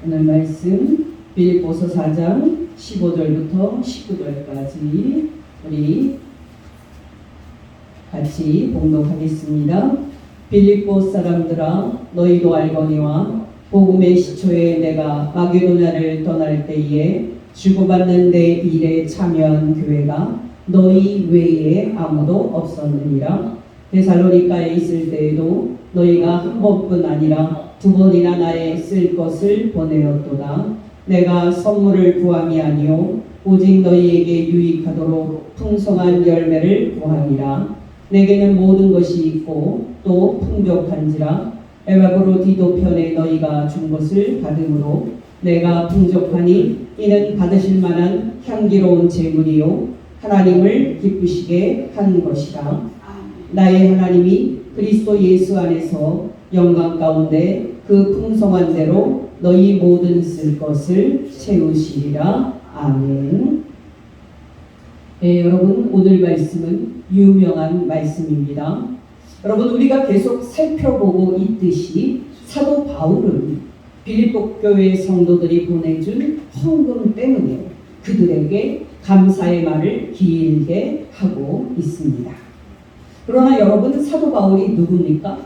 오늘 말씀 빌립보서 4장 15절부터 19절까지 우리 같이 봉독하겠습니다. 빌립보 사람들아, 너희도 알거니와 복음의 시초에 내가 마게도냐를 떠날 때에 주고받는 내 일에 참여한 교회가 너희 외에 아무도 없었느니라. 데살로니가에 있을 때에도 너희가 한 번뿐 아니라 두 번이나 나의 쓸 것을 보내었도다. 내가 선물을 구함이 아니요 오직 너희에게 유익하도록 풍성한 열매를 구함이라. 내게는 모든 것이 있고 또 풍족한지라. 에바브로디도 편에 너희가 준 것을 받음으로 내가 풍족하니 이는 받으실 만한 향기로운 제물이요 하나님을 기쁘시게 한 것이라. 나의 하나님이 그리스도 예수 안에서 영광 가운데 그 풍성한 대로 너희 모든 쓸 것을 채우시리라. 아멘. 네, 여러분, 오늘 말씀은 유명한 말씀입니다. 여러분, 우리가 계속 살펴보고 있듯이 사도 바울은 빌립보 교회 성도들이 보내준 헌금 때문에 그들에게 감사의 말을 길게 하고 있습니다. 그러나 여러분, 사도 바울이 누굽니까?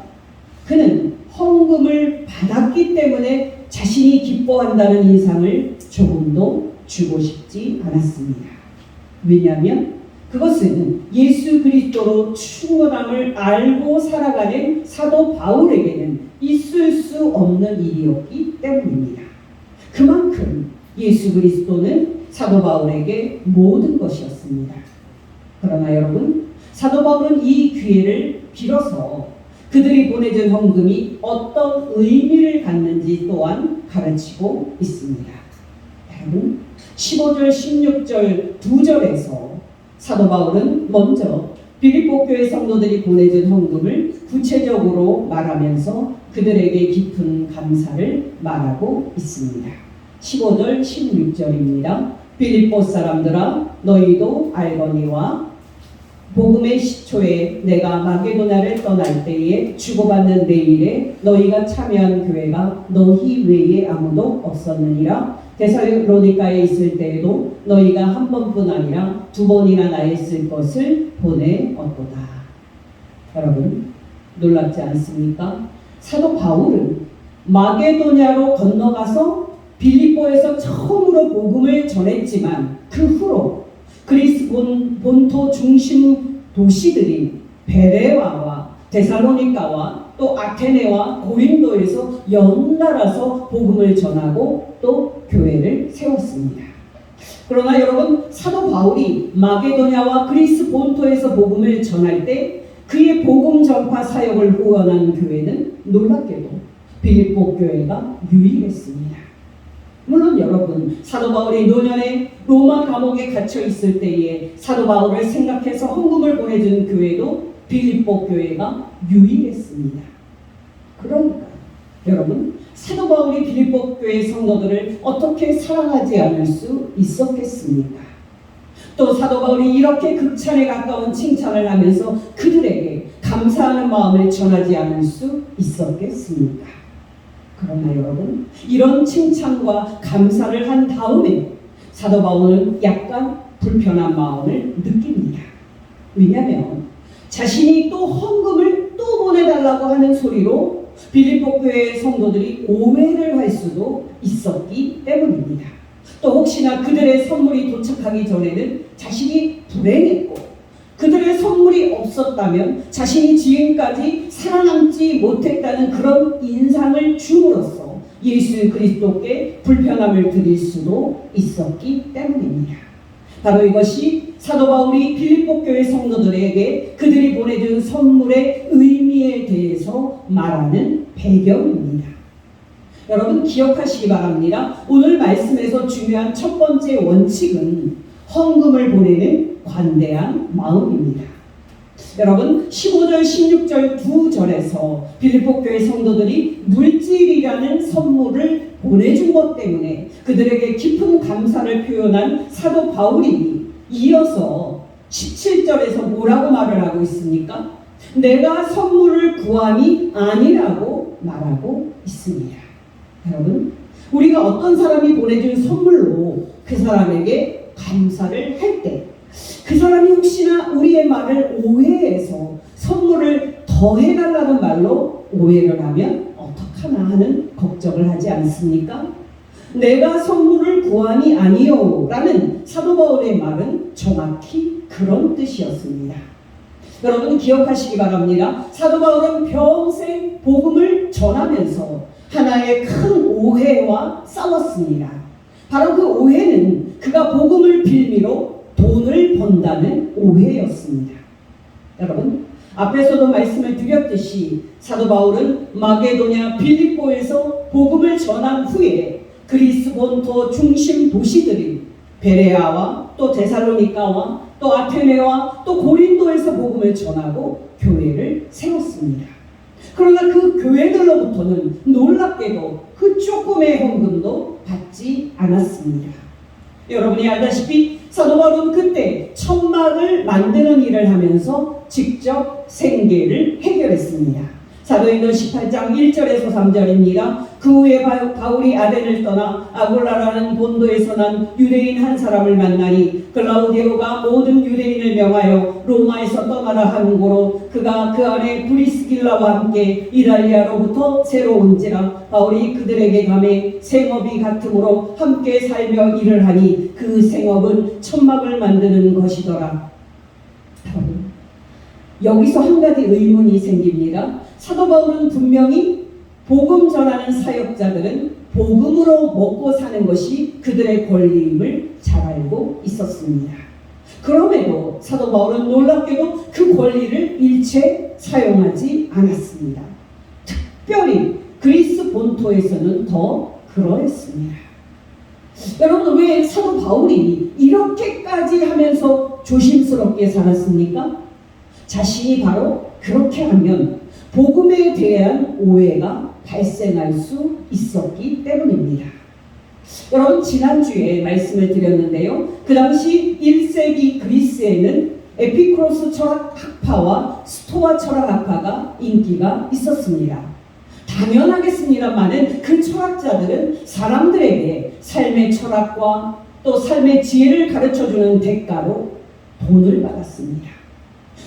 그는 헌금을 받았기 때문에 자신이 기뻐한다는 인상을 조금도 주고 싶지 않았습니다. 왜냐하면 그것은 예수 그리스도로 충분함을 알고 살아가는 사도 바울에게는 있을 수 없는 일이었기 때문입니다. 그만큼 예수 그리스도는 사도 바울에게 모든 것이었습니다. 그러나 여러분, 사도 바울은 이 기회를 빌어서 그들이 보내준 헌금이 어떤 의미를 갖는지 또한 가르치고 있습니다. 여러분, 15절, 16절 두 절에서 사도 바울은 먼저 빌립보 교회 성도들이 보내준 헌금을 구체적으로 말하면서 그들에게 깊은 감사를 말하고 있습니다. 15절, 16절입니다. 빌립보 사람들아, 너희도 알거니와 복음의 시초에 내가 마게도냐를 떠날 때에 주고받는 내 일에 너희가 참여한 교회가 너희 외에 아무도 없었느니라. 데살로니가에 있을 때에도 너희가 한 번뿐 아니라 두 번이나 나의 쓸 것을 보내었도다. 여러분, 놀랍지 않습니까? 사도 바울은 마게도냐로 건너가서 빌립보에서 처음으로 복음을 전했지만 그 후로 그리스 본토 중심 도시들인 베레와와 데살로니가와 또 아테네와 고린도에서 연달아서 복음을 전하고 또 교회를 세웠습니다. 그러나 여러분, 사도 바울이 마게도냐와 그리스 본토에서 복음을 전할 때 그의 복음 전파 사역을 후원한 교회는 놀랍게도 빌립보 교회가 유일했습니다. 물론 여러분, 사도 바울이 노년에 로마 감옥에 갇혀 있을 때에 사도 바울을 생각해서 헌금을 보내준 교회도 빌립보 교회가 유일했습니다. 그러니까 여러분, 사도 바울이 빌립보 교회 성도들을 어떻게 사랑하지 않을 수 있었겠습니까? 또 사도 바울이 이렇게 극찬에 가까운 칭찬을 하면서 그들에게 감사하는 마음을 전하지 않을 수 있었겠습니까? 그러나 여러분, 이런 칭찬과 감사를 한 다음에 사도 바울은 약간 불편한 마음을 느낍니다. 왜냐하면 자신이 또 헌금을 또 보내달라고 하는 소리로 빌립보 교회의 성도들이 오해를 할 수도 있었기 때문입니다. 또 혹시나 그들의 선물이 도착하기 전에는 자신이 불행했고 그들의 선물이 없었다면 자신이 지금까지 살아남지 못했다는 그런 인상을 줌으로써 예수 그리스도께 불편함을 드릴 수도 있었기 때문입니다. 바로 이것이 사도 바울이 빌립보 교회 성도들에게 그들이 보내준 선물의 의미에 대해서 말하는 배경입니다. 여러분, 기억하시기 바랍니다. 오늘 말씀에서 중요한 첫 번째 원칙은 헌금을 보내는 관대한 마음입니다. 여러분, 15절, 16절 두 절에서 빌립보 교회 성도들이 물질이라는 선물을 보내준 것 때문에 그들에게 깊은 감사를 표현한 사도 바울이 이어서 17절에서 뭐라고 말을 하고 있습니까? 내가 선물을 구함이 아니라고 말하고 있습니다. 여러분, 우리가 어떤 사람이 보내준 선물로 그 사람에게 감사를 할 때 그 사람이 혹시나 우리의 말을 오해해서 선물을 더 해달라는 말로 오해를 하면 어떡하나 하는 걱정을 하지 않습니까? 내가 선물을 구함이 아니요 라는 사도 바울의 말은 정확히 그런 뜻이었습니다. 여러분 기억하시기 바랍니다. 사도 바울은 평생 복음을 전하면서 하나의 큰 오해와 싸웠습니다. 바로 그 오해는 그가 복음을 빌미로 돈을 번다는 오해였습니다. 여러분 앞에서도 말씀을 드렸듯이 사도 바울은 마게도냐 빌립보에서 복음을 전한 후에 그리스 본토 중심 도시들인 베레아와 또 데살로니가와 또 아테네와 또 고린도에서 복음을 전하고 교회를 세웠습니다. 그러나 그 교회들로부터는 놀랍게도 그 조금의 헌금도 받지 않았습니다. 여러분이 알다시피 사도 바울은 그때 천막을 만드는 일을 하면서 직접 생계를 해결했습니다. 사도행전 18장 1절에서 3절입니다. 그 후에 바울이 아덴을 떠나 아굴라라는 본도에서 난 유대인 한 사람을 만나니 글라우디오가 모든 유대인을 명하여 로마에서 떠나라 하는 고로 그가 그 안에 브리스길라와 함께 이달리아로부터 새로 온지라 바울이 그들에게 감해 생업이 같으므로 함께 살며 일을 하니 그 생업은 천막을 만드는 것이더라. 여기서 한 가지 의문이 생깁니다. 사도 바울은 분명히 복음 전하는 사역자들은 복음으로 먹고 사는 것이 그들의 권리임을 잘 알고 있었습니다. 그럼에도 사도 바울은 놀랍게도 그 권리를 일체 사용하지 않았습니다. 특별히 그리스 본토에서는 더 그러했습니다. 여러분 왜 사도 바울이 이렇게까지 하면서 조심스럽게 살았습니까? 자신이 바로 그렇게 하면 복음에 대한 오해가 발생할 수 있었기 때문입니다. 여러분 지난주에 말씀을 드렸는데요. 그 당시 1세기 그리스에는 에피쿠로스 철학학파와 스토아 철학학파가 인기가 있었습니다. 당연하겠습니다만은 그 철학자들은 사람들에게 삶의 철학과 또 삶의 지혜를 가르쳐주는 대가로 돈을 받았습니다.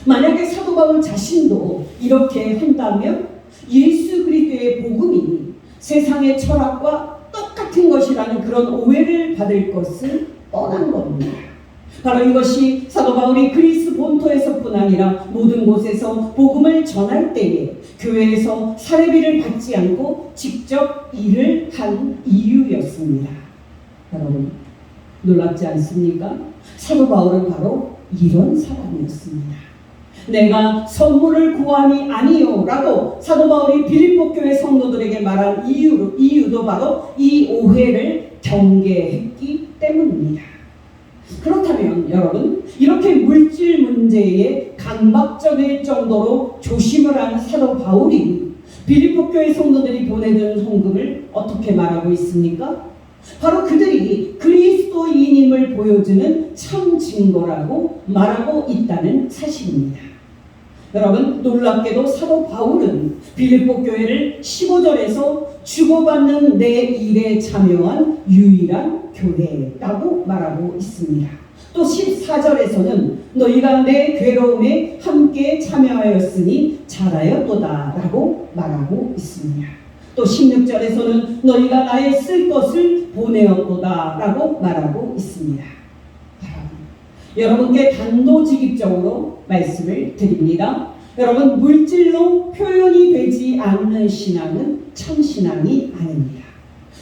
만약에 사도 바울 자신도 이렇게 한다면 예수 그리스도의 복음이 세상의 철학과 똑같은 것이라는 그런 오해를 받을 것은 뻔한 겁니다. 바로 이것이 사도 바울이 그리스 본토에서뿐 아니라 모든 곳에서 복음을 전할 때에 교회에서 사례비를 받지 않고 직접 일을 한 이유였습니다. 여러분 놀랍지 않습니까? 사도 바울은 바로 이런 사람이었습니다. 내가 선물을 구함이 아니요 라고 사도 바울이 빌립보 교회 성도들에게 말한 이유도 바로 이 오해를 경계했기 때문입니다. 그렇다면 여러분 이렇게 물질 문제에 강박적일 정도로 조심을 한 사도 바울이 빌립보 교회 성도들이 보내준 헌금을 어떻게 말하고 있습니까? 바로 그들이 그리스도인임을 보여주는 참 증거라고 말하고 있다는 사실입니다. 여러분 놀랍게도 사도 바울은 빌립보 교회를 15절에서 주고받는 내 일에 참여한 유일한 교회라고 말하고 있습니다. 또 14절에서는 너희가 내 괴로움에 함께 참여하였으니 잘하였도다 라고 말하고 있습니다. 또 16절에서는 너희가 나의 쓸 것을 보내었도다 라고 말하고 있습니다. 여러분께 단도직입적으로 말씀을 드립니다. 여러분 물질로 표현이 되지 않는 신앙은 참신앙이 아닙니다.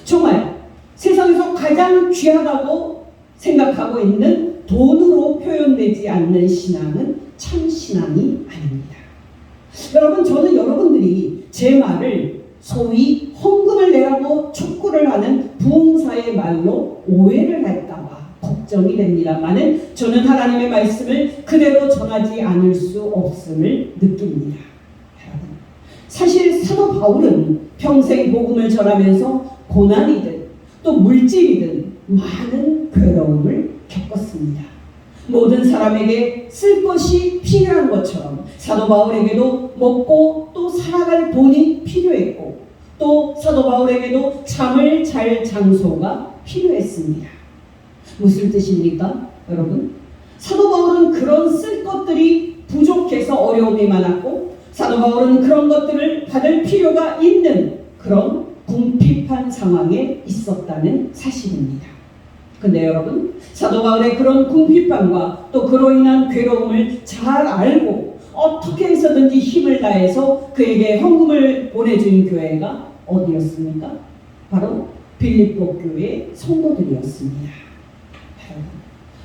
정말 세상에서 가장 귀하다고 생각하고 있는 돈으로 표현되지 않는 신앙은 참신앙이 아닙니다. 여러분 저는 여러분들이 제 말을 소위 헌금을 내라고 촉구를 하는 부흥사의 말로 오해를 할까봐 걱정이 됩니다만은 저는 하나님의 말씀을 그대로 전하지 않을 수 없음을 느낍니다. 여러분, 사실 사도 바울은 평생 복음을 전하면서 고난이든 또 물질이든 많은 괴로움을 겪었습니다. 모든 사람에게 쓸 것이 필요한 것처럼 사도 바울에게도 먹고 또 살아갈 돈이 필요했고 또 사도 바울에게도 잠을 잘 장소가 필요했습니다. 무슨 뜻입니까, 여러분? 사도 바울은 그런 쓸 것들이 부족해서 어려움이 많았고, 사도 바울은 그런 것들을 받을 필요가 있는 그런 궁핍한 상황에 있었다는 사실입니다. 근데 여러분, 사도 바울의 그런 궁핍함과 또 그로 인한 괴로움을 잘 알고 어떻게 해서든지 힘을 다해서 그에게 헌금을 보내준 교회가 어디였습니까? 바로 빌립보 교회 성도들이었습니다.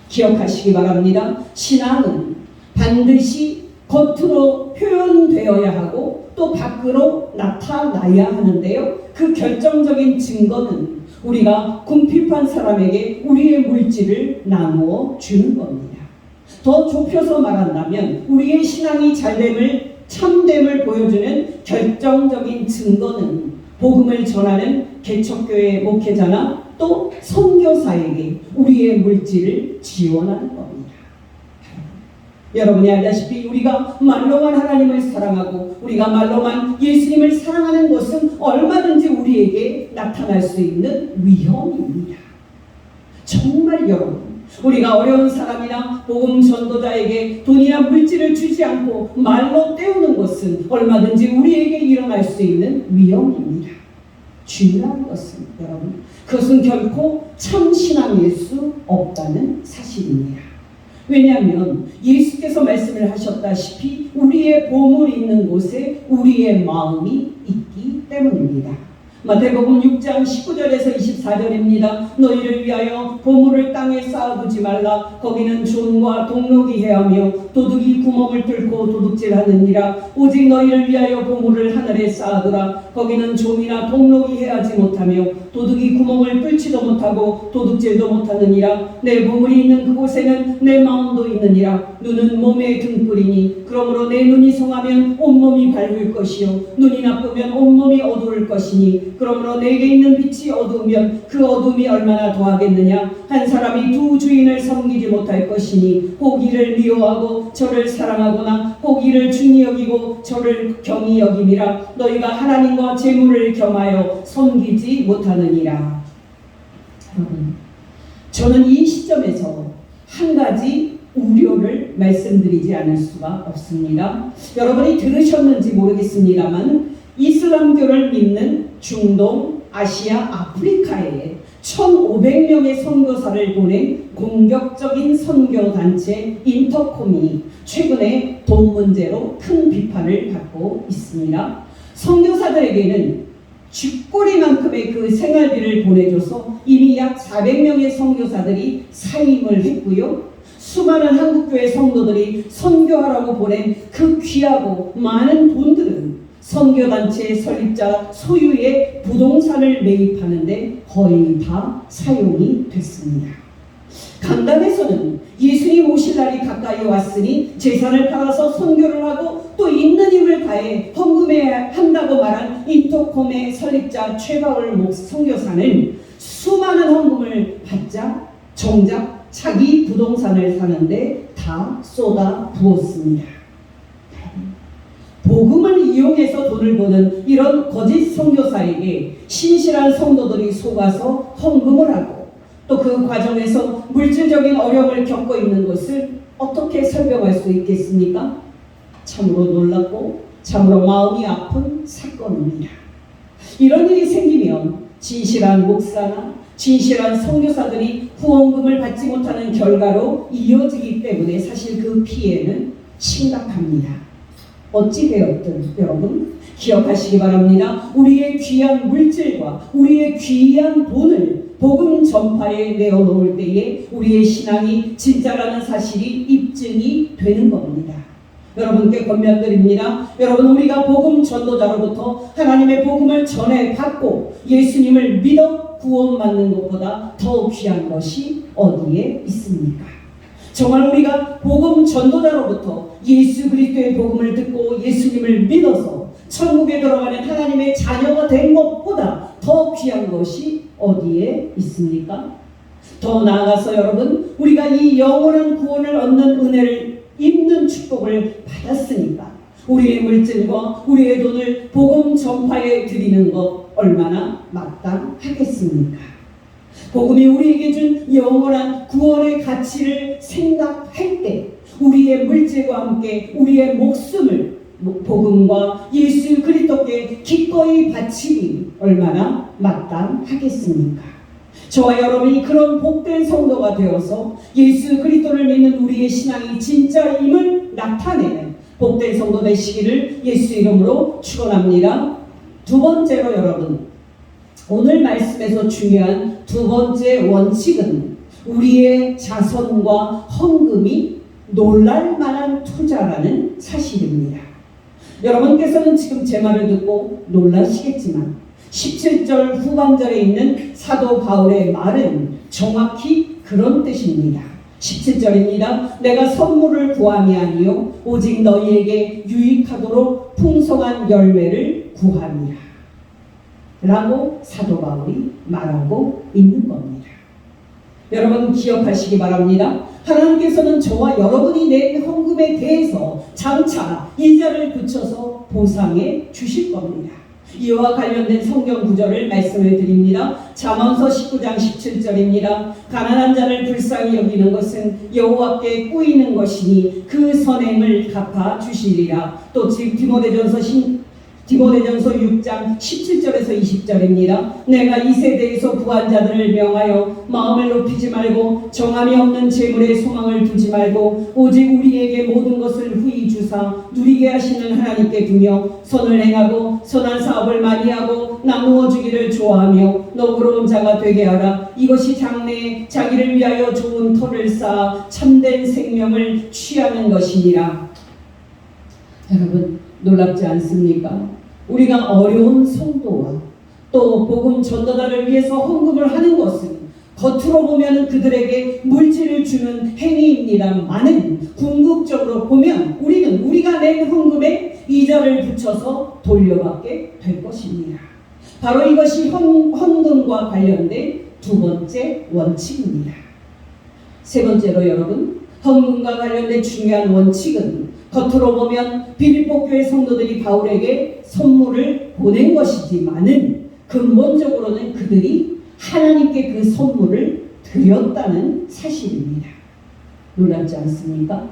기억하시기 바랍니다. 신앙은 반드시 겉으로 표현되어야 하고 또 밖으로 나타나야 하는데요, 그 결정적인 증거는 우리가 궁핍한 사람에게 우리의 물질을 나누어 주는 겁니다. 더 좁혀서 말한다면 우리의 신앙이 잘됨을, 참됨을 보여주는 결정적인 증거는 복음을 전하는 개척교회 목회자나 또 선교사에게 우리의 물질을 지원하는 겁니다. 여러분이 알다시피 우리가 말로만 하나님을 사랑하고 우리가 말로만 예수님을 사랑하는 것은 얼마든지 우리에게 나타날 수 있는 위험입니다. 정말 여러분, 우리가 어려운 사람이나 복음 전도자에게 돈이나 물질을 주지 않고 말로 때우는 것은 얼마든지 우리에게 일어날 수 있는 위험입니다. 중요한 것은 여러분, 그것은 결코 참 신앙일 수 없다는 사실입니다. 왜냐하면 예수께서 말씀을 하셨다시피 우리의 보물이 있는 곳에 우리의 마음이 있기 때문입니다. 마태복음 6장 19절에서 24절입니다. 너희를 위하여 보물을 땅에 쌓아두지 말라. 거기는 종과 동록이 해하며 도둑이 구멍을 뚫고 도둑질하느니라. 오직 너희를 위하여 보물을 하늘에 쌓아두라. 거기는 종이나 동록이 해하지 못하며 도둑이 구멍을 뚫지도 못하고 도둑질도 못하느니라. 내 보물이 있는 그곳에는 내 마음도 있느니라. 눈은 몸의 등불이니 그러므로 내 눈이 성하면 온몸이 밝을 것이요 눈이 나쁘면 온몸이 어두울 것이니 그러므로 내게 있는 빛이 어두우면 그 어둠이 얼마나 더하겠느냐. 한 사람이 두 주인을 섬기지 못할 것이니 혹 이를 미워하고 저를 사랑하거나 혹 이를 중히 여기고 저를 경히 여김이라. 너희가 하나님과 재물을 겸하여 섬기지 못하느니라. 저는 이 시점에서 한 가지 우려를 말씀드리지 않을 수가 없습니다. 여러분이 들으셨는지 모르겠습니다만 이슬람교를 믿는 중동, 아시아, 아프리카에 1,500명의 선교사를 보낸 공격적인 선교단체 인터콤이 최근에 돈 문제로 큰 비판을 받고 있습니다. 선교사들에게는 쥐꼬리만큼의 그 생활비를 보내줘서 이미 약 400명의 선교사들이 사임을 했고요. 수많은 한국교회 성도들이 선교하라고 보낸 그 귀하고 많은 돈들은 선교단체 설립자 소유의 부동산을 매입하는데 거의 다 사용이 됐습니다. 강단에서는 예수님 오실 날이 가까이 왔으니 재산을 팔아서 선교를 하고 또 있는 힘을 다해 헌금해야 한다고 말한 인터콤의 설립자 최바울 선교사는 수많은 헌금을 받자 정작 자기 부동산을 사는데 다 쏟아 부었습니다. 복음을 이용해서 돈을 버는 이런 거짓 선교사에게 신실한 성도들이 속아서 헌금을 하고 또 그 과정에서 물질적인 어려움을 겪고 있는 것을 어떻게 설명할 수 있겠습니까? 참으로 놀랍고 참으로 마음이 아픈 사건입니다. 이런 일이 생기면 진실한 목사나 진실한 선교사들이 후원금을 받지 못하는 결과로 이어지기 때문에 사실 그 피해는 심각합니다. 어찌 되었든 여러분 기억하시기 바랍니다. 우리의 귀한 물질과 우리의 귀한 돈을 복음 전파에 내어놓을 때에 우리의 신앙이 진짜라는 사실이 입증이 되는 겁니다. 여러분께 권면드립니다. 여러분, 우리가 복음 전도자로부터 하나님의 복음을 전해받고 예수님을 믿어 구원받는 것보다 더 귀한 것이 어디에 있습니까? 정말 우리가 복음 전도자로부터 예수 그리스도의 복음을 듣고 예수님을 믿어서 천국에 들어가는 하나님의 자녀가 된 것보다 더 귀한 것이 어디에 있습니까? 더 나아가서 여러분, 우리가 이 영원한 구원을 얻는 은혜를 입는 축복을 받았으니까 우리의 물질과 우리의 돈을 복음 전파에 드리는 것 얼마나 마땅하겠습니까? 복음이 우리에게 준 영원한 구원의 가치를 생각할 때 우리의 물질과 함께 우리의 목숨을 복음과 예수 그리스도께 기꺼이 바치니 얼마나 마땅하겠습니까? 저와 여러분이 그런 복된 성도가 되어서 예수 그리스도를 믿는 우리의 신앙이 진짜임을 나타내는 복된 성도 되시기를 예수 이름으로 축원합니다. 두 번째로 여러분, 오늘 말씀에서 중요한 두 번째 원칙은 우리의 자선과 헌금이 놀랄만한 투자라는 사실입니다. 여러분께서는 지금 제 말을 듣고 놀라시겠지만 17절 후반절에 있는 사도 바울의 말은 정확히 그런 뜻입니다. 17절입니다. 내가 선물을 구함이 아니요 오직 너희에게 유익하도록 풍성한 열매를 구함이라 라고 사도 바울이 말하고 있는 겁니다. 여러분 기억하시기 바랍니다. 하나님께서는 저와 여러분이 낸 헌금에 대해서 장차 이자를 붙여서 보상해 주실 겁니다. 이와 관련된 성경 구절을 말씀을 드립니다. 잠언서 19장 17절입니다. 가난한 자를 불쌍히 여기는 것은 여호와께 꾸이는 것이니 그 선행을 갚아 주시리라. 또 디모데전서 6장 17절에서 20절입니다. 내가 이 세대에서 부한 자들을 명하여 마음을 높이지 말고 정함이 없는 재물에 소망을 두지 말고 오직 우리에게 모든 것을 후히 주사 누리게 하시는 하나님께 두며 선을 행하고 선한 사업을 많이 하고 나누어 주기를 좋아하며 너그러운 자가 되게 하라. 이것이 장래에 자기를 위하여 좋은 터를 쌓아 참된 생명을 취하는 것이니라. 여러분 놀랍지 않습니까? 우리가 어려운 성도와 또 복음 전도자를 위해서 헌금을 하는 것은 겉으로 보면 그들에게 물질을 주는 행위입니다만은 궁극적으로 보면 우리는 우리가 낸 헌금에 이자를 붙여서 돌려받게 될 것입니다. 바로 이것이 헌금과 관련된 두 번째 원칙입니다. 세 번째로 여러분, 헌금과 관련된 중요한 원칙은 겉으로 보면 빌립보 교회 성도들이 바울에게 선물을 보낸 것이지만은 근본적으로는 그들이 하나님께 그 선물을 드렸다는 사실입니다. 놀랍지 않습니까?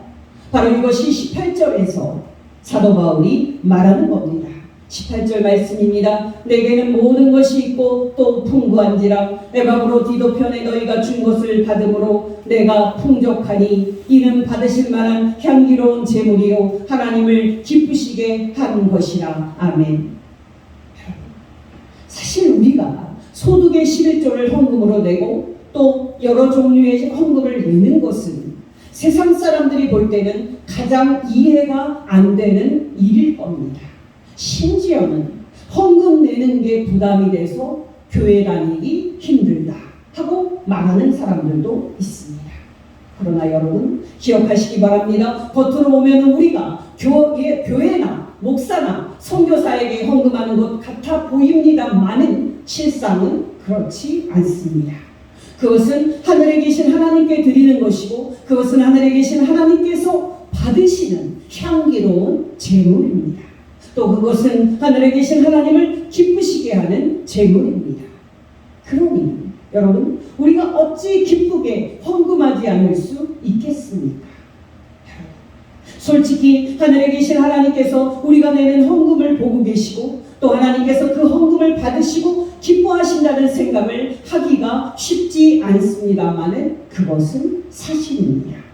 바로 이것이 18절에서 사도 바울이 말하는 겁니다. 18절 말씀입니다. 내게는 모든 것이 있고 또 풍부한지라 내가 보러 디도편에 너희가 준 것을 받음으로 내가 풍족하니 이는 받으실 만한 향기로운 제물이요 하나님을 기쁘시게 한 것이라. 아멘. 사실 우리가 소득의 11조를 헌금으로 내고 또 여러 종류의 헌금을 내는 것은 세상 사람들이 볼 때는 가장 이해가 안 되는 일일 겁니다. 심지어는 헌금 내는 게 부담이 돼서 교회 다니기 힘들다 하고 말하는 사람들도 있습니다. 그러나 여러분 기억하시기 바랍니다. 겉으로 보면 우리가 교회나 목사나 선교사에게 헌금하는 것 같아 보입니다만은 실상은 그렇지 않습니다. 그것은 하늘에 계신 하나님께 드리는 것이고 그것은 하늘에 계신 하나님께서 받으시는 향기로운 제물입니다. 또 그것은 하늘에 계신 하나님을 기쁘시게 하는 제물입니다. 그러니 여러분 우리가 어찌 기쁘게 헌금하지 않을 수 있겠습니까? 솔직히 하늘에 계신 하나님께서 우리가 내는 헌금을 보고 계시고 또 하나님께서 그 헌금을 받으시고 기뻐하신다는 생각을 하기가 쉽지 않습니다만은 그것은 사실입니다.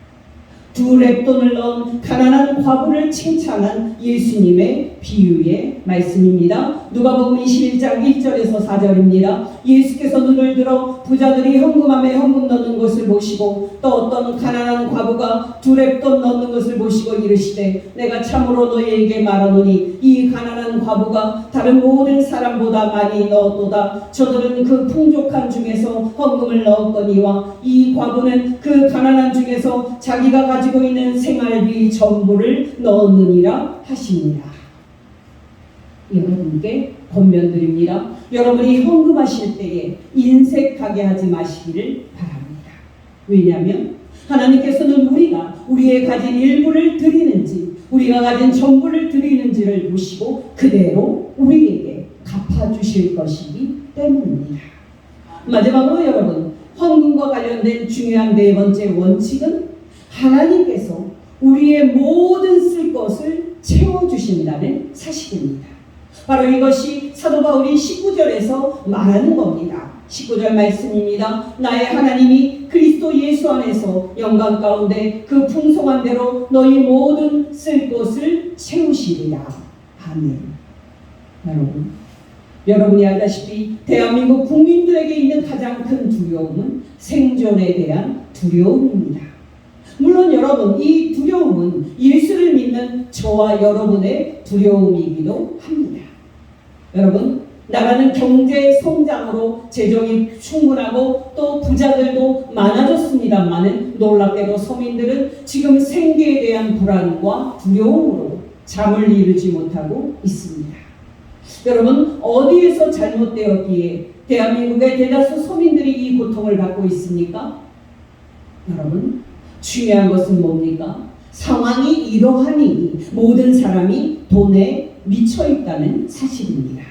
두 랩돈을 넣은 가난한 과부를 칭찬한 예수님의 비유의 말씀입니다. 누가복음 21장 1절에서 4절입니다. 예수께서 눈을 들어 부자들이 헌금함에 헌금 넣는 것을 보시고 또 어떤 가난한 과부가 두 랩돈 넣는 것을 보시고 이르시되 내가 참으로 너희에게 말하노니 이 가난한 과부가 다른 모든 사람보다 많이 넣었도다. 저들은 그 풍족한 중에서 헌금을 넣었거니와 이 과부는 그 가난한 중에서 자기가 가지고 있는 생활비 전부를 넣었느니라 하시니라. 여러분께 권면드립니다. 여러분이 헌금하실 때에 인색하게 하지 마시기를 바랍니다. 왜냐하면 하나님께서는 우리가 우리의 가진 일부를 드리는지 우리가 가진 전부를 드리는지를 보시고 그대로 우리에게 갚아주실 것이기 때문입니다. 마지막으로 여러분, 헌금과 관련된 중요한 네 번째 원칙은 하나님께서 우리의 모든 쓸 것을 채워주신다는 사실입니다. 바로 이것이 사도 바울이 19절에서 말하는 겁니다. 19절 말씀입니다. 나의 하나님이 그리스도 예수 안에서 영광 가운데 그 풍성한 대로 너희 모든 쓸 것을 채우시리라. 아멘. 여러분이 알다시피 대한민국 국민들에게 있는 가장 큰 두려움은 생존에 대한 두려움입니다. 물론 여러분, 이 두려움은 예수를 믿는 저와 여러분의 두려움이기도 합니다. 여러분, 나라는 경제 성장으로 재정이 충분하고 또 부자들도 많아졌습니다만은 놀랍게도 서민들은 지금 생계에 대한 불안과 두려움으로 잠을 이루지 못하고 있습니다. 여러분, 어디에서 잘못되었기에 대한민국의 대다수 서민들이 이 고통을 받고 있습니까? 여러분, 중요한 것은 뭡니까? 상황이 이러하니 모든 사람이 돈에 미쳐 있다는 사실입니다.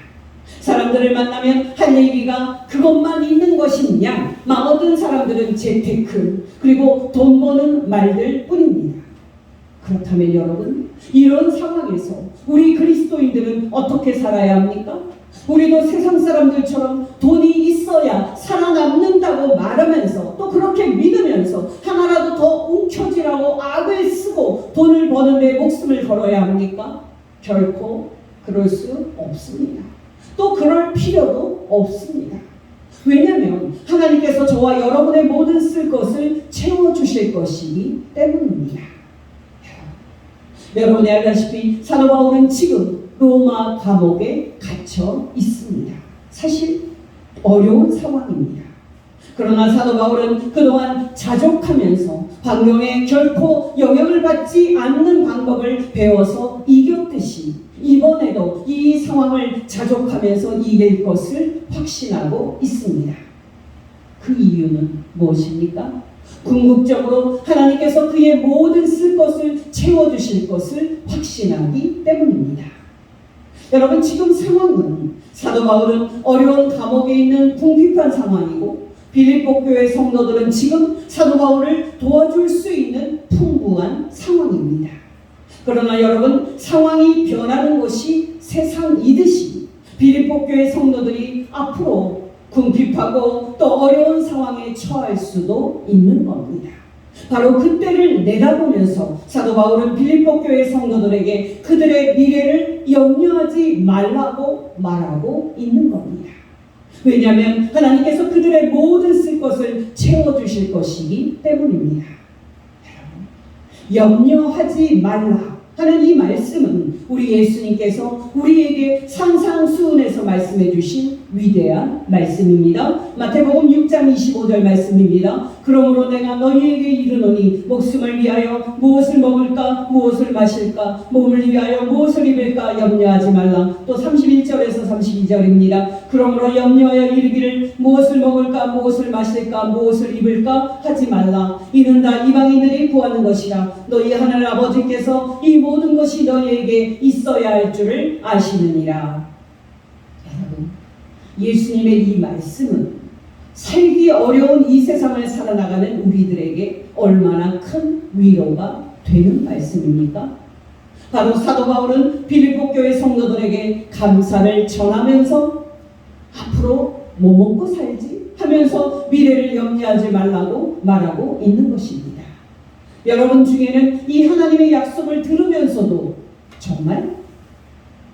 사람들을 만나면 할 얘기가 그것만 있는 것이냐? 모든 사람들은 재테크 그리고 돈 버는 말들 뿐입니다. 그렇다면 여러분, 이런 상황에서 우리 그리스도인들은 어떻게 살아야 합니까? 우리도 세상 사람들처럼 돈이 있어야 살아남는다고 말하면서 또 그렇게 믿으면서 하나라도 더 움켜쥐라고 악을 쓰고 돈을 버는데 목숨을 걸어야 합니까? 결코 그럴 수 없습니다. 또 그럴 필요도 없습니다. 왜냐하면 하나님께서 저와 여러분의 모든 쓸 것을 채워주실 것이기 때문입니다. 여러분이 알다시피 사도 바울은 지금 로마 감옥에 갇혀 있습니다. 사실 어려운 상황입니다. 그러나 사도 바울은 그동안 자족하면서 환경에 결코 영향을 받지 않는 방법을 배워서 이겼듯이 이번에도 이 상황을 자족하면서 이길 것을 확신하고 있습니다. 그 이유는 무엇입니까? 궁극적으로 하나님께서 그의 모든 쓸 것을 채워주실 것을 확신하기 때문입니다. 여러분, 지금 상황은 사도 바울은 어려운 감옥에 있는 궁핍한 상황이고 빌립보 교회 성도들은 지금 사도 바울을 도와줄 수 있는 풍부한 상황입니다. 그러나 여러분, 상황이 변하는 것이 세상이듯이 빌립보 교회 성도들이 앞으로 궁핍하고 또 어려운 상황에 처할 수도 있는 겁니다. 바로 그때를 내다보면서 사도 바울은 빌립보 교회 성도들에게 그들의 미래를 염려하지 말라고 말하고 있는 겁니다. 왜냐하면 하나님께서 그들의 모든 쓸 것을 채워주실 것이기 때문입니다. 염려하지 말라 하는 이 말씀은 우리 예수님께서 우리에게 산상수훈에서 말씀해 주신 위대한 말씀입니다. 마태복음 6장 25절 말씀입니다. 그러므로 내가 너희에게 이르노니 목숨을 위하여 무엇을 먹을까 무엇을 마실까 몸을 위하여 무엇을 입을까 염려하지 말라. 또 31절에서 32절입니다. 그러므로 염려하여 이르기를 무엇을 먹을까 무엇을 마실까 무엇을 입을까 하지 말라. 이는 다 이방인들이 구하는 것이라. 너희 하늘 아버지께서 이 모든 것이 너희에게 있어야 할 줄을 아시느니라. 여러분, 예수님의 이 말씀은 살기 어려운 이 세상을 살아나가는 우리들에게 얼마나 큰 위로가 되는 말씀입니까? 바로 사도 바울은 빌립보 교회 성도들에게 감사를 전하면서 앞으로 뭐 먹고 살지 하면서 미래를 염려하지 말라고 말하고 있는 것입니다. 여러분 중에는 이 하나님의 약속을 들으면서도 정말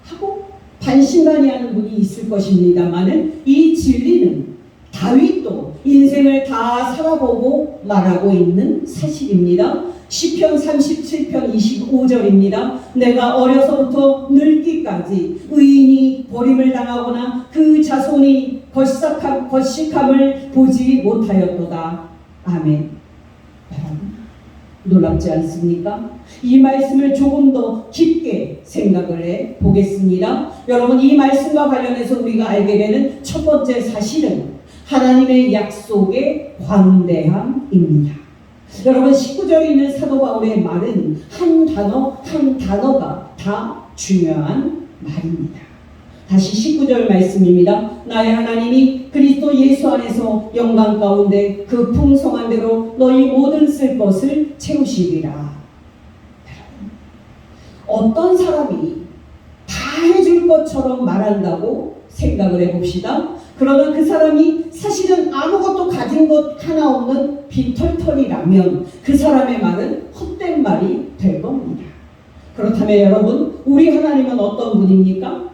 하고 반신반의하는 분이 있을 것입니다만은 이 진리는 다윗도 인생을 다 살아보고 말하고 있는 사실입니다. 시편 37편 25절입니다. 내가 어려서부터 늙기까지 의인이 버림을 당하거나 그 자손이 거식함을 보지 못하였도다. 아멘. 놀랍지 않습니까? 이 말씀을 조금 더 깊게 생각을 해 보겠습니다. 여러분, 이 말씀과 관련해서 우리가 알게 되는 첫 번째 사실은 하나님의 약속의 관대함입니다. 여러분 19절에 있는 사도 바울의 말은 한 단어 한 단어가 다 중요한 말입니다. 다시 19절 말씀입니다. 나의 하나님이 그리스도 예수 안에서 영광 가운데 그 풍성한 대로 너희 모든 쓸 것을 채우시리라. 어떤 사람이 다 해줄 것처럼 말한다고 생각을 해봅시다. 그러나 그 사람이 사실은 아무것도 가진 것 하나 없는 빈털털이라면 그 사람의 말은 헛된 말이 될 겁니다. 그렇다면 여러분, 우리 하나님은 어떤 분입니까?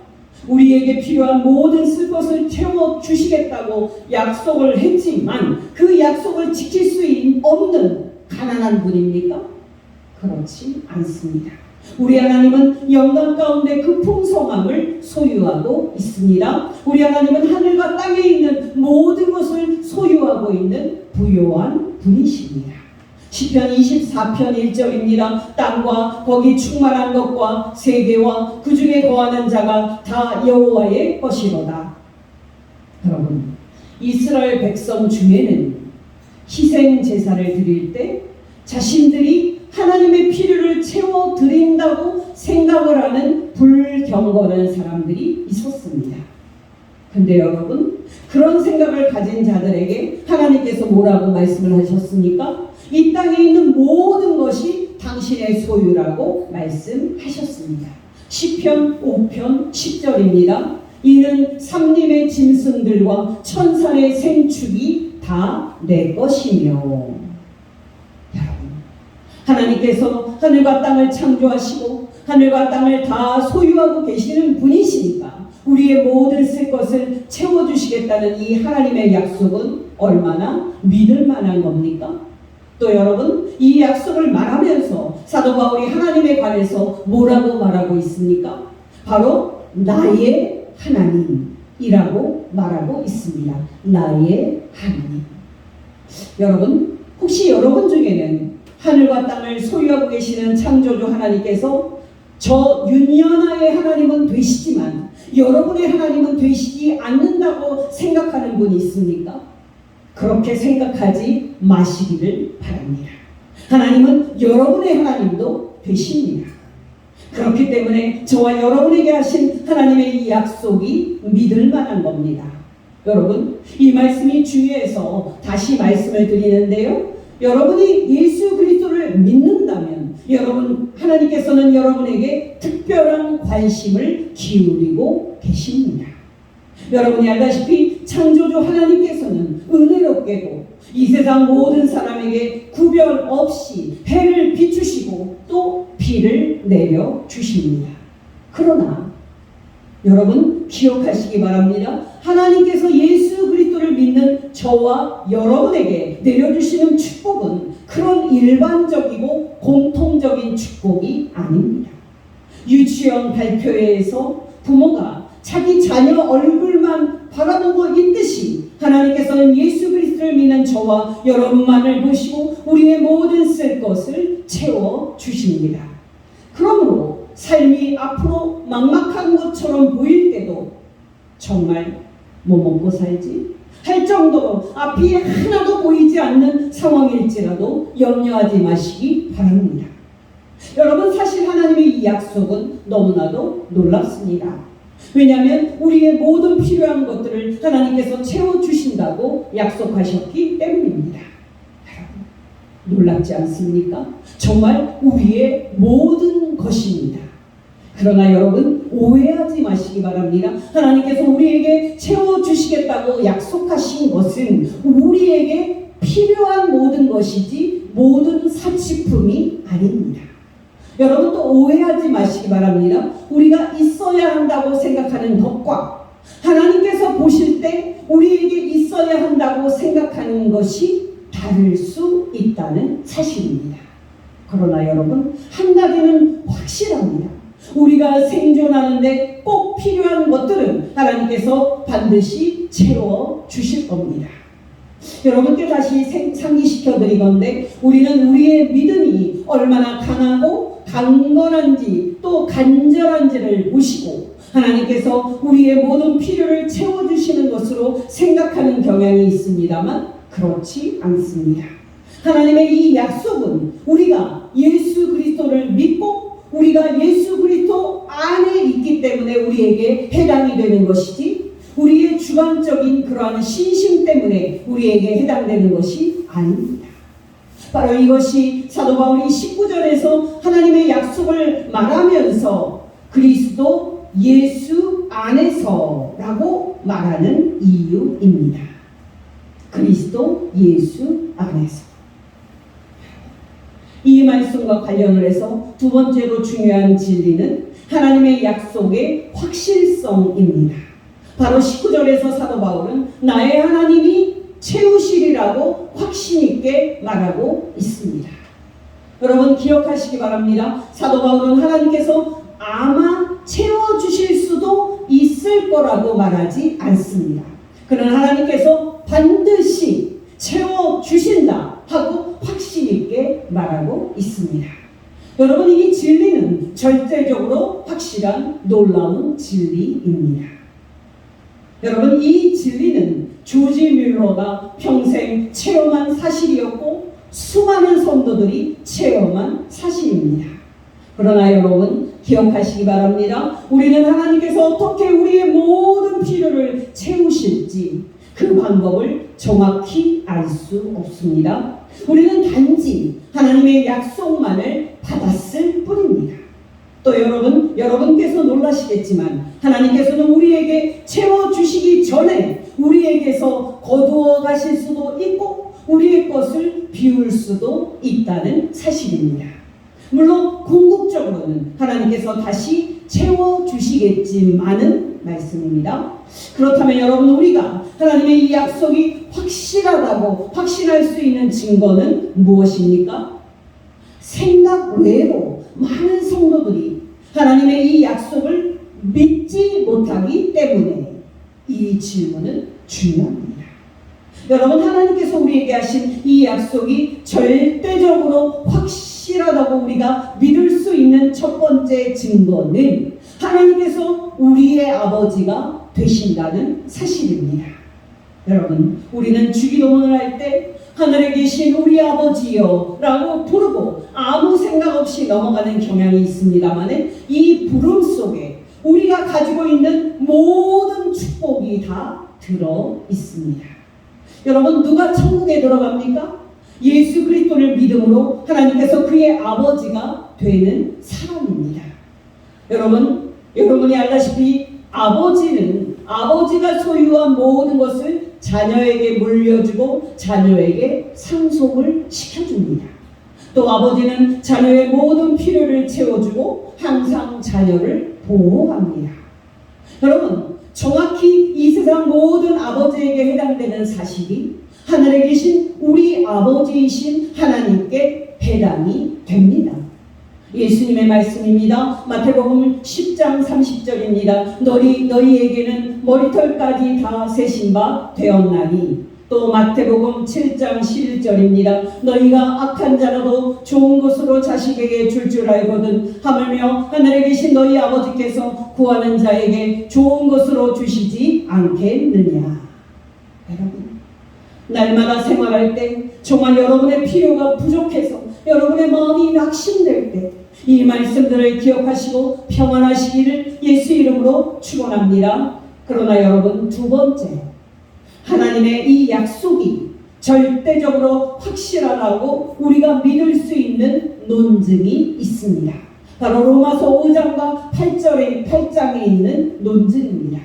우리에게 필요한 모든 쓸 것을 채워주시겠다고 약속을 했지만 그 약속을 지킬 수 없는 가난한 분입니까? 그렇지 않습니다. 우리 하나님은 영광 가운데 그 풍성함을 소유하고 있습니다. 우리 하나님은 하늘과 땅에 있는 모든 것을 소유하고 있는 부요한 분이십니다. 시편 24편 1절입니다. 땅과 거기 충만한 것과 세계와 그 중에 거하는 자가 다 여호와의 것이로다. 여러분, 이스라엘 백성 중에는 희생 제사를 드릴 때 자신들이 하나님의 필요를 채워드린다고 생각을 하는 불경건한 사람들이 있었습니다. 근데 여러분, 그런 생각을 가진 자들에게 하나님께서 뭐라고 말씀을 하셨습니까? 이 땅에 있는 모든 것이 당신의 소유라고 말씀하셨습니다. 시편 5편 10절입니다. 이는 삼림의 짐승들과 천산의 생축이 다 내 것이며. 여러분, 하나님께서 하늘과 땅을 창조하시고 하늘과 땅을 다 소유하고 계시는 분이시니까 우리의 모든 쓸 것을 채워주시겠다는 이 하나님의 약속은 얼마나 믿을 만한 겁니까? 또 여러분, 이 약속을 말하면서 사도 바울이 하나님에 관해서 뭐라고 말하고 있습니까? 바로 나의 하나님이라고 말하고 있습니다. 나의 하나님. 여러분, 혹시 여러분 중에는 하늘과 땅을 소유하고 계시는 창조주 하나님께서 저 윤연아의 하나님은 되시지만 여러분의 하나님은 되시지 않는다고 생각하는 분이 있습니까? 그렇게 생각하지 마시기를 바랍니다. 하나님은 여러분의 하나님도 되십니다. 그렇기 때문에 저와 여러분에게 하신 하나님의 이 약속이 믿을 만한 겁니다. 여러분, 이 말씀이 중요해서 다시 말씀을 드리는데요. 여러분이 예수 그리스도를 믿는다면 여러분, 하나님께서는 여러분에게 특별한 관심을 기울이고 계십니다. 여러분이 알다시피 창조주 하나님께서는 은혜롭게도 이 세상 모든 사람에게 구별 없이 해를 비추시고 또 비를 내려주십니다. 그러나 여러분 기억하시기 바랍니다. 하나님께서 예수 그리스도를 믿는 저와 여러분에게 내려주시는 축복은 그런 일반적이고 공통적인 축복이 아닙니다. 유치원 발표회에서 부모가 자기 자녀 얼굴만 바라보고 있듯이 하나님께서는 예수 그리스도를 믿는 저와 여러분만을 보시고 우리의 모든 쓸 것을 채워주십니다. 그러므로 삶이 앞으로 막막한 것처럼 보일 때도 정말 뭐 먹고 살지? 할 정도로 앞이 하나도 보이지 않는 상황일지라도 염려하지 마시기 바랍니다. 여러분, 사실 하나님의 이 약속은 너무나도 놀랍습니다. 왜냐하면 우리의 모든 필요한 것들을 하나님께서 채워주신다고 약속하셨기 때문입니다. 놀랍지 않습니까? 정말 우리의 모든 것입니다. 그러나 여러분, 오해하지 마시기 바랍니다. 하나님께서 우리에게 채워주시겠다고 약속하신 것은 우리에게 필요한 모든 것이지 모든 사치품이 아닙니다. 여러분, 또 오해하지 마시기 바랍니다. 우리가 있어야 한다고 생각하는 것과 하나님께서 보실 때 우리에게 있어야 한다고 생각하는 것이 다를 수 있다는 사실입니다. 그러나 여러분, 한 가지는 확실합니다. 우리가 생존하는데 꼭 필요한 것들은 하나님께서 반드시 채워주실 겁니다. 여러분께 다시 상기시켜 드리건데, 우리는 우리의 믿음이 얼마나 강하고 강건한지 또 간절한지를 보시고 하나님께서 우리의 모든 필요를 채워주시는 것으로 생각하는 경향이 있습니다만 그렇지 않습니다. 하나님의 이 약속은 우리가 예수 그리스도를 믿고 우리가 예수 그리스도 안에 있기 때문에 우리에게 해당이 되는 것이지, 우리의 주관적인 그러한 신심 때문에 우리에게 해당되는 것이 아닙니다. 바로 이것이 사도 바울이 19절에서 하나님의 약속을 말하면서 그리스도 예수 안에서라고 말하는 이유입니다. 그리스도 예수 안에서. 이 말씀과 관련을 해서 두 번째로 중요한 진리는 하나님의 약속의 확실성입니다. 바로 19절에서 사도 바울은 나의 하나님이 채우시리라고 확신 있게 말하고 있습니다. 여러분 기억하시기 바랍니다. 사도 바울은 하나님께서 아마 채워주실 수도 있을 거라고 말하지 않습니다. 그러나 하나님께서 반드시 채워주신다 하고 확신 있게 말하고 있습니다. 여러분 이 진리는 절대적으로 확실한 놀라운 진리입니다. 여러분 이 진리는 조지 뮬러가 평생 체험한 사실이었고 수많은 성도들이 체험한 사실입니다. 그러나 여러분 기억하시기 바랍니다. 우리는 하나님께서 어떻게 우리의 모든 필요를 채우실지 그 방법을 정확히 알 수 없습니다. 우리는 단지 하나님의 약속만을 받았을 뿐입니다. 또 여러분께서 놀라시겠지만 하나님께서는 우리에게 채워주시기 전에 우리에게서 거두어 가실 수도 있고 우리의 것을 비울 수도 있다는 사실입니다. 물론 궁극적으로는 하나님께서 다시 채워주시겠지만은 말씀입니다. 그렇다면 여러분 우리가 하나님의 이 약속이 확실하다고 확신할 수 있는 증거는 무엇입니까? 생각 외로 많은 성도들이 하나님의 이 약속을 믿지 못하기 때문에 이 질문은 중요합니다. 여러분 하나님께서 우리에게 하신 이 약속이 절대적으로 확실하다고 우리가 믿을 수 있는 첫 번째 증거는 하나님께서 우리의 아버지가 되신다는 사실입니다. 여러분 우리는 주기도문을 할 때 하늘에 계신 우리 아버지여 라고 부르고 아무 생각 없이 넘어가는 경향이 있습니다만 이 부름 속에 우리가 가지고 있는 모든 축복이 다 들어 있습니다. 여러분 누가 천국에 들어갑니까? 예수 그리스도를 믿음으로 하나님께서 그의 아버지가 되는 사람입니다. 여러분이 알다시피 아버지가 소유한 모든 것을 자녀에게 물려주고 자녀에게 상속을 시켜줍니다. 또 아버지는 자녀의 모든 필요를 채워주고 항상 자녀를 보호합니다. 여러분 정확히 이 세상 모든 아버지에게 해당되는 사실이 하늘에 계신 우리 아버지이신 하나님께 해당이 됩니다. 예수님의 말씀입니다. 마태복음 10장 30절입니다. 너희에게는 머리털까지 다 세신 바 되었나니. 또 마태복음 7장 11절입니다. 너희가 악한 자라도 좋은 것으로 자식에게 줄 알거든 하물며 하늘에 계신 너희 아버지께서 구하는 자에게 좋은 것으로 주시지 않겠느냐. 여러분 날마다 생활할 때 정말 여러분의 필요가 부족해서 여러분의 마음이 낙심될 때 이 말씀들을 기억하시고 평안하시기를 예수 이름으로 축원합니다. 그러나 여러분 두 번째, 하나님의 이 약속이 절대적으로 확실하다고 우리가 믿을 수 있는 논증이 있습니다. 바로 로마서 5장과 8장에 있는 논증입니다.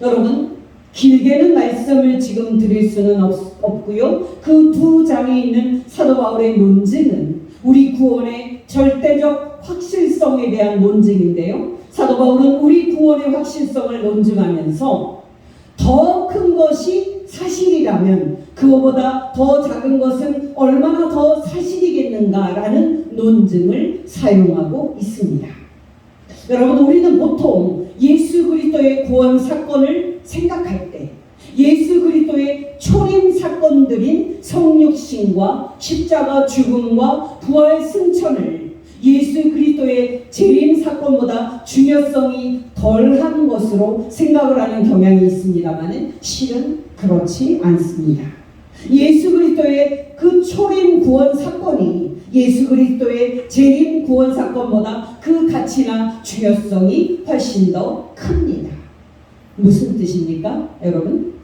여러분 길게는 말씀을 지금 드릴 수는 없고요. 그 두 장에 있는 사도 바울의 논증은 우리 구원의 절대적 확실성에 대한 논증인데요. 사도 바울은 우리 구원의 확실성을 논증하면서 더 큰 것이 사실이라면 그거보다 더 작은 것은 얼마나 더 사실이겠는가라는 논증을 사용하고 있습니다. 여러분 우리는 보통 예수 그리스도의 구원 사건을 생각할 때 예수 그리스도의 초림 사건들인 성육신과 십자가 죽음과 부활 승천을 예수 그리스도의 재림 사건보다 중요성이 덜한 것으로 생각을 하는 경향이 있습니다만 실은 그렇지 않습니다. 예수 그리스도의 그 초림 구원 사건이 예수 그리스도의 재림 구원 사건보다 그 가치나 중요성이 훨씬 더 큽니다. 무슨 뜻입니까, 여러분?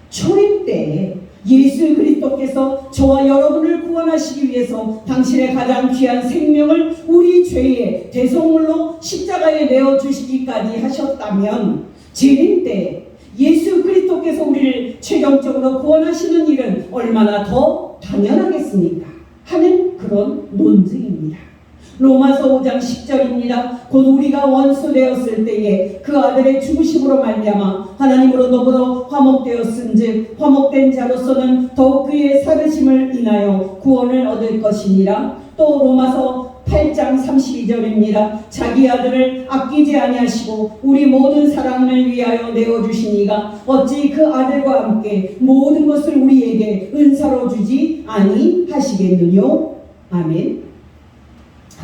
초림 때 예수 그리스도께서 저와 여러분을 구원하시기 위해서 당신의 가장 귀한 생명을 우리 죄의 대속물로 십자가에 내어주시기까지 하셨다면, 재림 때 예수 그리스도께서 우리를 최종적으로 구원하시는 일은 얼마나 더 당연하겠습니까? 하는 그런 논증입니다. 로마서 5장 10절입니다. 곧 우리가 원수 되었을 때에 그 아들의 죽으심으로 말미암아 하나님으로 더불어 화목되었은즉 화목된 자로서는 더욱 그의 살으심을 인하여 구원을 얻을 것이니라. 또 로마서 8장 32절입니다. 자기 아들을 아끼지 아니하시고 우리 모든 사랑을 위하여 내어주시니가 어찌 그 아들과 함께 모든 것을 우리에게 은사로 주지 아니하시겠느뇨. 아멘.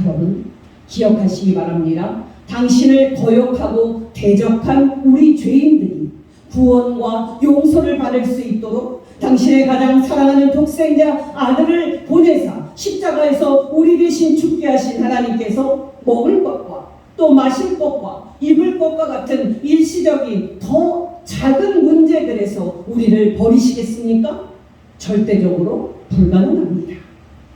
여러분, 기억하시기 바랍니다. 당신을 거역하고 대적한 우리 죄인들이 구원과 용서를 받을 수 있도록 당신의 가장 사랑하는 독생자 아들을 보내사 십자가에서 우리 대신 죽게 하신 하나님께서 먹을 것과 또 마실 것과 입을 것과 같은 일시적인 더 작은 문제들에서 우리를 버리시겠습니까? 절대적으로 불가능합니다.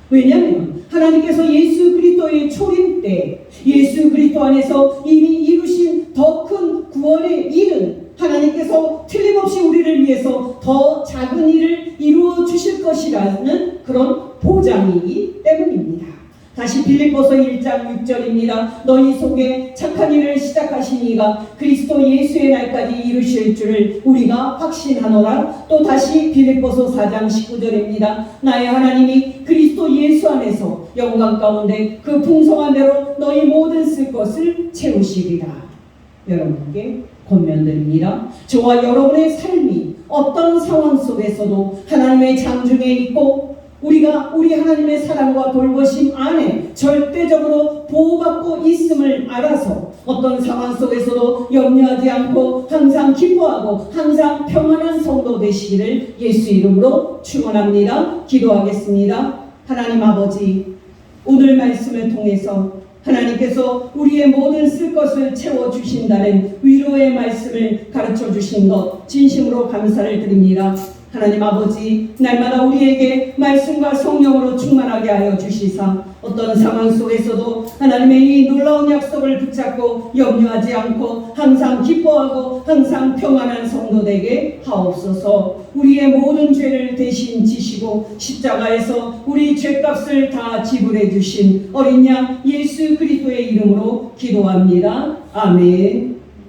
왜냐하면 하나님께서 예수 그리스도의 초림 때 예수 그리스도 안에서 이미 이루신 더 큰 구원의 일은 하나님께서 틀림없이 우리를 위해서 더 작은 일을 이루어 주실 것이라는 그런 보장이기 때문입니다. 다시 빌립보서 1장 6절입니다. 너희 속에 착한 일을 시작하신 이가 그리스도 예수의 날까지 이루실 줄을 우리가 확신하노라. 또 다시 빌립보서 4장 19절입니다. 나의 하나님이 그리스도 예수 안에서 영광 가운데 그 풍성한 대로 너희 모든 쓸 것을 채우시리라. 여러분께 권면드립니다. 저와 여러분의 삶이 어떤 상황 속에서도 하나님의 장중에 있고 우리가 우리 하나님의 사랑과 돌보심 안에 절대적으로 보호받고 있음을 알아서 어떤 상황 속에서도 염려하지 않고 항상 기뻐하고 항상 평안한 성도 되시기를 예수 이름으로 축원합니다. 기도하겠습니다. 하나님 아버지, 오늘 말씀을 통해서 하나님께서 우리의 모든 쓸 것을 채워주신다는 위로의 말씀을 가르쳐 주신 것 진심으로 감사를 드립니다. 하나님 아버지, 날마다 우리에게 말씀과 성령으로 충만하게 하여 주시사 어떤 상황 속에서도 하나님의 이 놀라운 약속을 붙잡고 염려하지 않고 항상 기뻐하고 항상 평안한 성도 되게 하옵소서. 우리의 모든 죄를 대신 지시고 십자가에서 우리 죄값을 다 지불해 주신 어린 양 예수 그리스도의 이름으로 기도합니다. 아멘.